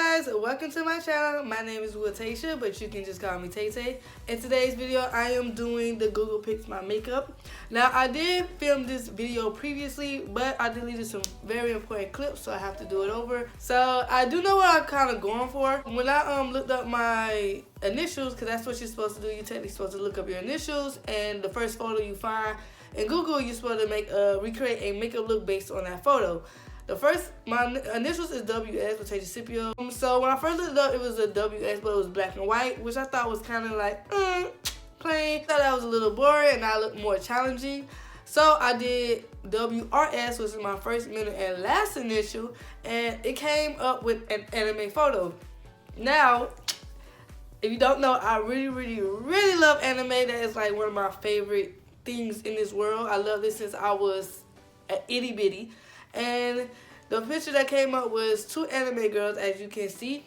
guys, welcome to my channel. My name is Wiltasha, but you can just call me TayTheySay. In today's video, I am doing the Google Pix My Makeup. Now, I did film this video previously, but I deleted some very important clips, so I have to do it over. So, I do know what I'm kind of going for. When I looked up my initials, because that's what you're supposed to do, you're technically supposed to look up your initials, and the first photo you find in Google, you're supposed to recreate a makeup look based on that photo. My initials is WS, wiltashasippio. So when I first looked it up, it was a WS, but it was black and white, which I thought was kind of like, plain. I thought that was a little boring and I looked more challenging. So I did WRS, which is my first, middle, and last initial, and it came up with an anime photo. Now, if you don't know, I really love anime. That is like one of my favorite things in this world. I love this since I was an itty bitty. And the picture that came up was two anime girls, as you can see.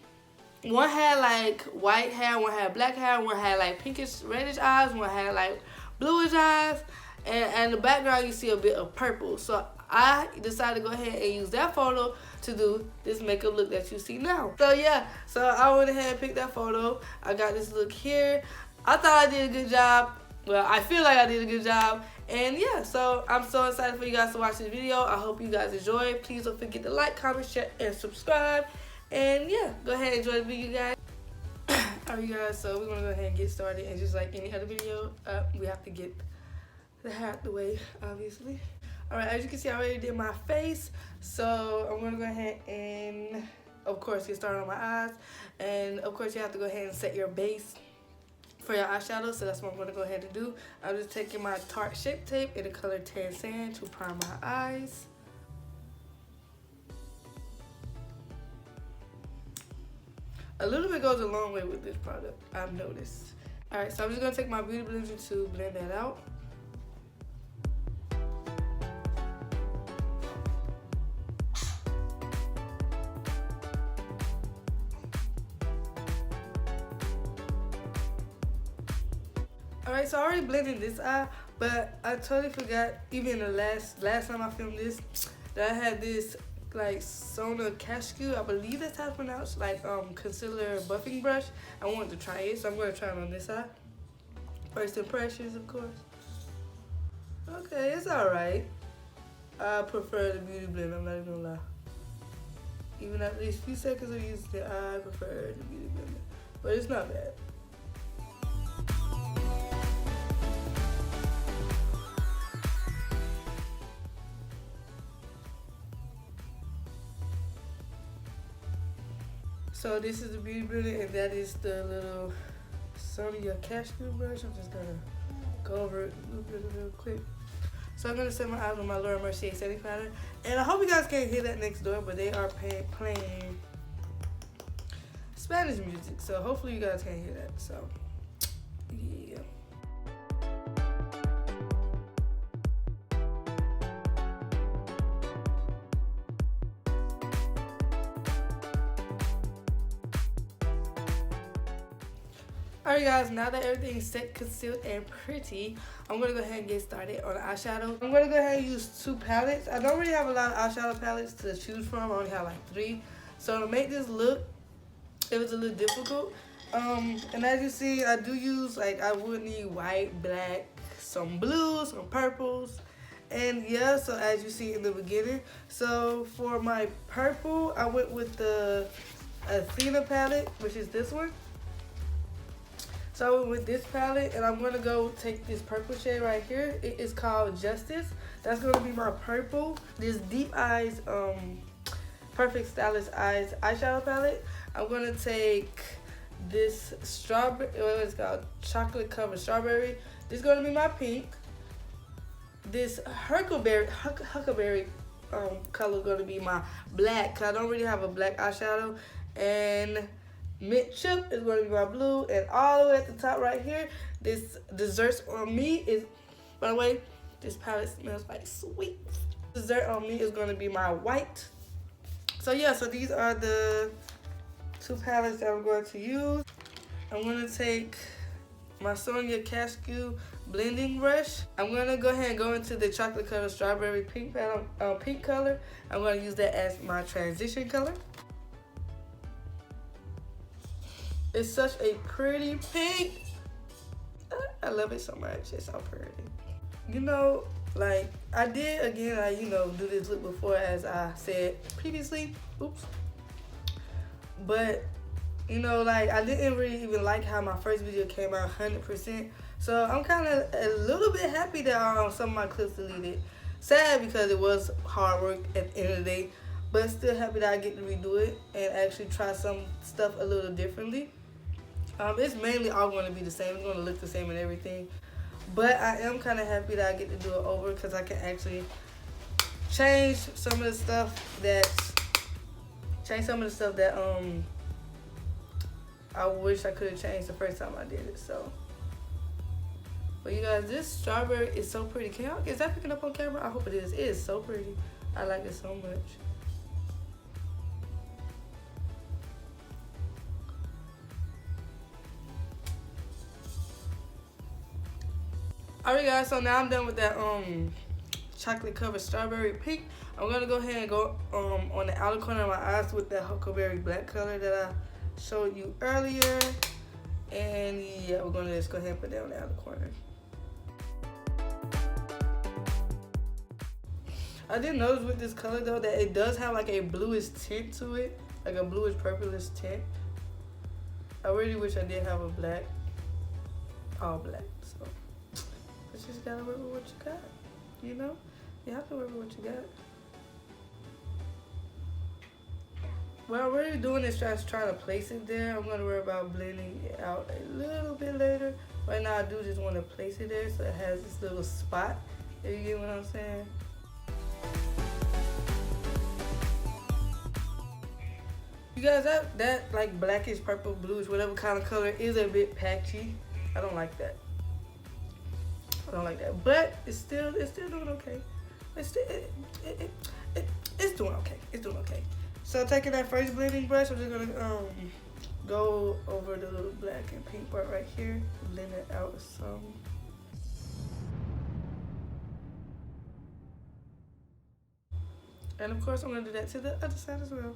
One had like white hair, one had black hair, one had like pinkish reddish eyes, one had like bluish eyes, and in the background you see a bit of purple. So I decided to go ahead and use that photo to do this makeup look that you see now. So yeah, so I went ahead and picked that photo. I got this look here. I thought I did a good job. Well, I feel like I did a good job. And yeah, so I'm so excited for you guys to watch this video. I hope you guys enjoy it. Please don't forget to like, comment, share, and subscribe. And yeah, go ahead and enjoy the video, guys. Alright, guys, so we're going to go ahead and get started. And just like any other video, we have to get the hair out the way, obviously. Alright, as you can see, I already did my face. So I'm going to go ahead and, of course, get started on my eyes. And, of course, you have to go ahead and set your base for your eyeshadow, so that's what I'm going to go ahead and do. I'm just taking my Tarte Shape Tape in the color Tan Sand to prime my eyes. A little bit goes a long way with this product, I've noticed. Alright, so I'm just going to take my Beauty Blender to blend that out. Alright, so I already blended this eye, but I totally forgot, even the last time I filmed this, that I had this like Sonia Kashuk, I believe that's how it's pronounced, like concealer buffing brush. I wanted to try it, so I'm going to try it on this eye. First impressions, of course. Okay, it's alright. I prefer the Beauty Blender, I'm not even going to lie. Even after these few seconds of using it, I prefer the Beauty Blender. But it's not bad. So this is the Beauty Blender, and that is the little Sonia Kashuk brush. I'm just gonna go over it real quick. So I'm gonna set my eyes on my Laura Mercier setting powder, and I hope you guys can't hear that next door, but they are playing Spanish music, so hopefully you guys can't hear that. So yeah. Alright guys, now that everything's set, concealed, and pretty, I'm going to go ahead and get started on the eyeshadow. I'm going to go ahead and use two palettes. I don't really have a lot of eyeshadow palettes to choose from. I only have like 3. So to make this look, it was a little difficult. And as you see, I do use, like, I would need white, black, some blues, some purples. And yeah, so as you see in the beginning. So for my purple, I went with the Athens palette, which is this one. So with this palette, and I'm gonna go take this purple shade right here. It is called Justice. That's gonna be my purple. This Deep Eyes, Perfect Stylist Eyes eyeshadow palette. I'm gonna take this strawberry, what is it called? Chocolate covered strawberry. This is gonna be my pink. This huckleberry color is gonna be my black, cause I don't really have a black eyeshadow. And mint chip is going to be my blue, and all the way at the top right here, this Desserts on Me is, by the way, this palette smells like sweet. Dessert on Me is going to be my white. So yeah, so these are the two palettes that I'm going to use. I'm going to take my Sonia Kashuk blending brush. I'm going to go ahead and go into the chocolate covered strawberry pink color. I'm going to use that as my transition color. It's such a pretty pink. I love it so much. It's so pretty. You know, like I did again, I do this look before, as I said previously. Oops. But like I didn't really even like how my first video came out 100%. So I'm kind of a little bit happy that some of my clips deleted. Sad because it was hard work at the end of the day, but still happy that I get to redo it and actually try some stuff a little differently. It's mainly all going to be the same. It's going to look the same and everything. But I am kind of happy that I get to do it over because I can actually change some of the stuff that I wish I could have changed the first time I did it. So, but you guys, this strawberry is so pretty. Is that picking up on camera? I hope it is. It is so pretty. I like it so much. Alright guys, so now I'm done with that chocolate covered strawberry pink. I'm gonna go ahead and go on the outer corner of my eyes with that huckleberry black color that I showed you earlier. And yeah, we're gonna just go ahead and put that on the outer corner. I did notice with this color though that it does have like a bluish tint to it, like a bluish purplish tint. I really wish I did have a black, all black. So you just gotta work with what you got, You have to work with what you got. What I'm really doing is just trying to place it there. I'm gonna worry about blending it out a little bit later. Right now I do just want to place it there so it has this little spot. If you get what I'm saying. You guys, that like blackish, purple, bluish, whatever kind of color is a bit patchy. I don't like that. But it's still doing okay. It's doing okay. It's doing okay. So taking that first blending brush, I'm just gonna go over the little black and pink part right here, blend it out some. And of course, I'm gonna do that to the other side as well.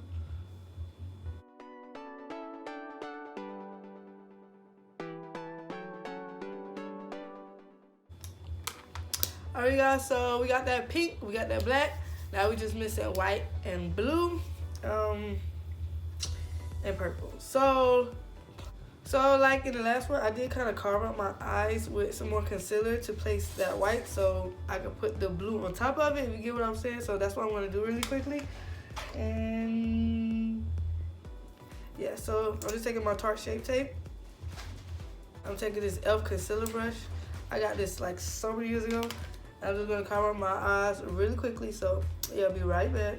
Alright guys, so we got that pink, we got that black. Now we just missing white and blue, and purple. So like in the last one, I did kind of carve out my eyes with some more concealer to place that white so I could put the blue on top of it, if you get what I'm saying. So that's what I'm gonna do really quickly. And yeah, so I'm just taking my Tarte Shape Tape. I'm taking this e.l.f. concealer brush. I got this like so many years ago. I'm just gonna cover my eyes really quickly, so yeah, I'll be right back.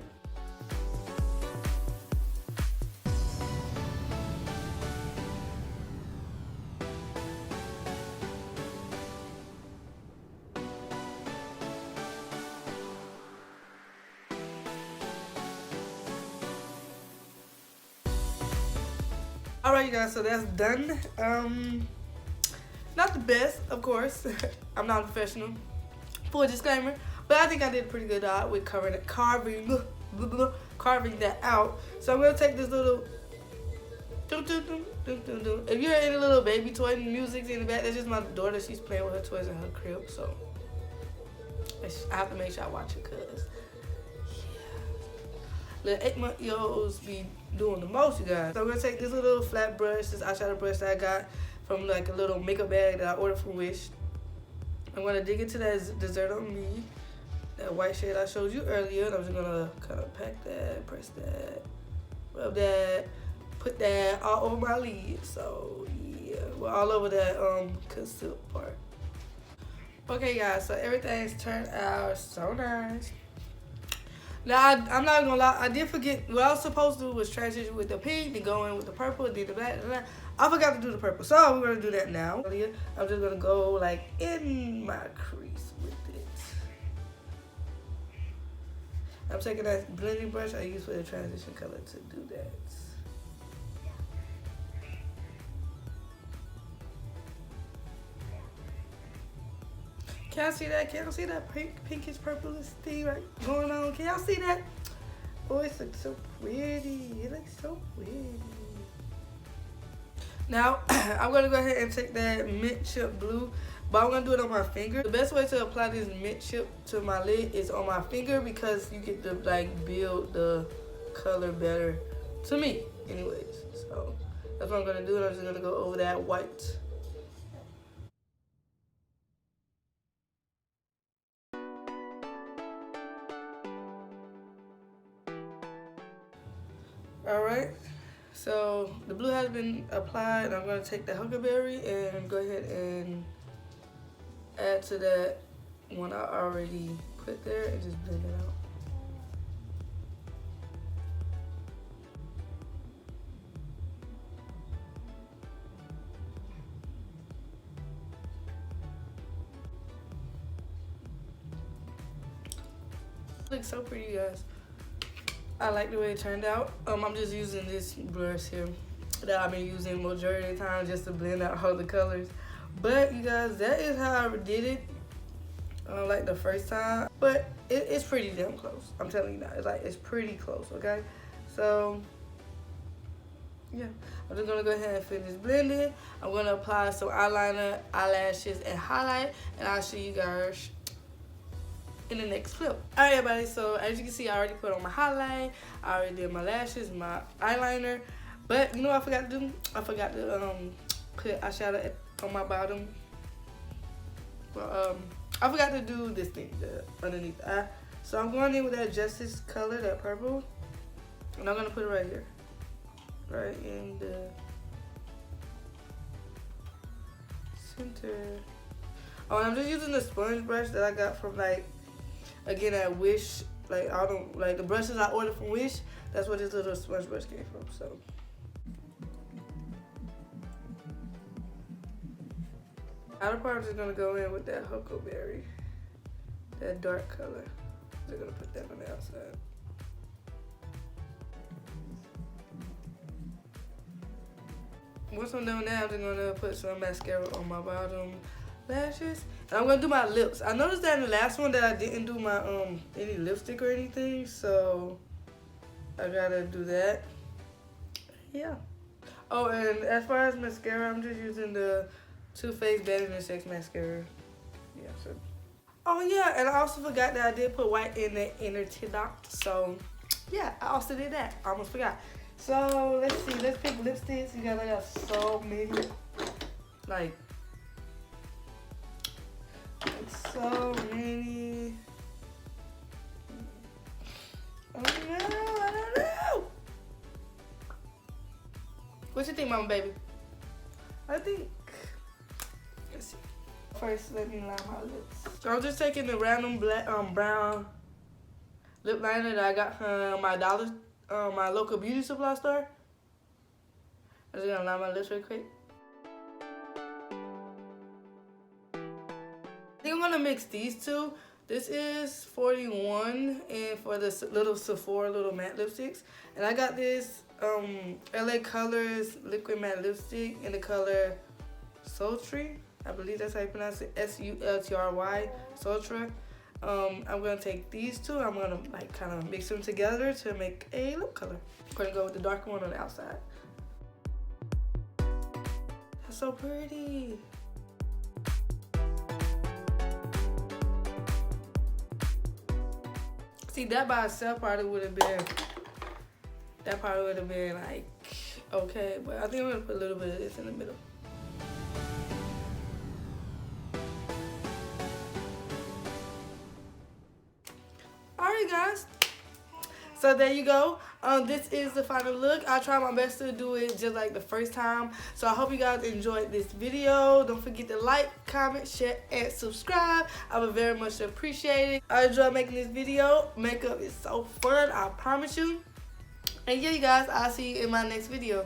Alright you guys, so that's done. Not the best, of course. I'm not a professional. Full disclaimer, but I think I did a pretty good job with carving that out. So I'm gonna take this little. If you're in a little baby toy music in the back, that's just my daughter. She's playing with her toys in her crib, so I have to make sure I watch it, cause yeah, little 8-month-olds be doing the most, you guys. So I'm gonna take this little flat brush, this eyeshadow brush that I got from like a little makeup bag that I ordered from Wish. I'm gonna dig into that Dessert on Me, that white shade I showed you earlier. And I'm just gonna kind of pack that, press that, rub that, put that all over my lid. So yeah, we're all over that conceal part. Okay guys, so everything's turned out so nice. Now I'm not gonna lie, I did forget what I was supposed to do was transition with the pink, then go in with the purple, then the black. I forgot to do the purple, so we're gonna do that now. I'm just gonna go like in my crease with it. I'm taking that blending brush I use for the transition color to do that. Can y'all see that? Can y'all see that pinkish purplish thing right going on? Can y'all see that? Oh, it looks so pretty. It looks so pretty. Now, I'm going to go ahead and take that mint chip blue, but I'm going to do it on my finger. The best way to apply this mint chip to my lid is on my finger because you get to like build the color better, to me anyways. So that's what I'm going to do, and I'm just going to go over that white. Alright, so the blue has been applied. I'm going to take the huckleberry and go ahead and add to that one I already put there and just blend it out. Looks so pretty, you guys. I like the way it turned out. I'm just using this brush here that I've been using majority of the time just to blend out all the colors. But you guys, that is how I did it like the first time. But it's pretty damn close. I'm telling you now, it's pretty close, okay? So yeah, I'm just gonna go ahead and finish blending. I'm gonna apply some eyeliner, eyelashes, and highlight, and I'll see you guys in the next clip. Alright everybody, so as you can see, I already put on my highlight, I already did my lashes, my eyeliner, but you know what I forgot to do? I forgot to put eyeshadow on my bottom. Well, I forgot to do this thing, the underneath the eye. So I'm going in with that Justice color, that purple, and I'm gonna put it right here, right in the center. Oh, and I'm just using the sponge brush that I got from again at Wish. I don't like the brushes I ordered from Wish. That's where this little sponge brush came from. So outer part, I'm just gonna go in with that huckleberry, that dark color. They're gonna put that on the outside. Once I'm done with that, I'm just gonna put some mascara on my bottom lashes, and I'm gonna do my lips. I noticed that in the last one that I didn't do my any lipstick or anything, so I gotta do that. Yeah. Oh, and as far as mascara, I'm just using the Too Faced Better Than Sex mascara. Yeah. So. Oh yeah, and I also forgot that I did put white in the inner tear duct. So yeah, I also did that. I almost forgot. So let's see. Let's pick lipsticks. You guys, I got so many. So many. I don't know. What you think, mama baby? I think, let's see. First, let me line my lips. So I'm just taking the random black, brown lip liner that I got from my local beauty supply store. I'm just gonna line my lips real quick. I think I'm gonna mix these two. This is 41, and for the little Sephora little matte lipsticks, and I got this LA Colors liquid matte lipstick in the color Sultry. I believe that's how you pronounce it, S-U-L-T-R-Y, Sultry. I'm gonna take these two. I'm gonna kind of mix them together to make a lip color. I'm gonna go with the darker one on the outside. That's so pretty. See, that by itself probably would have been, okay, but I think I'm gonna put a little bit of this in the middle. Alright guys, so there you go. This is the final look. I tried my best to do it just like the first time. So I hope you guys enjoyed this video. Don't forget to like, comment, share, and subscribe. I would very much appreciate it. I enjoy making this video. Makeup is so fun, I promise you. And yeah, you guys, I'll see you in my next video.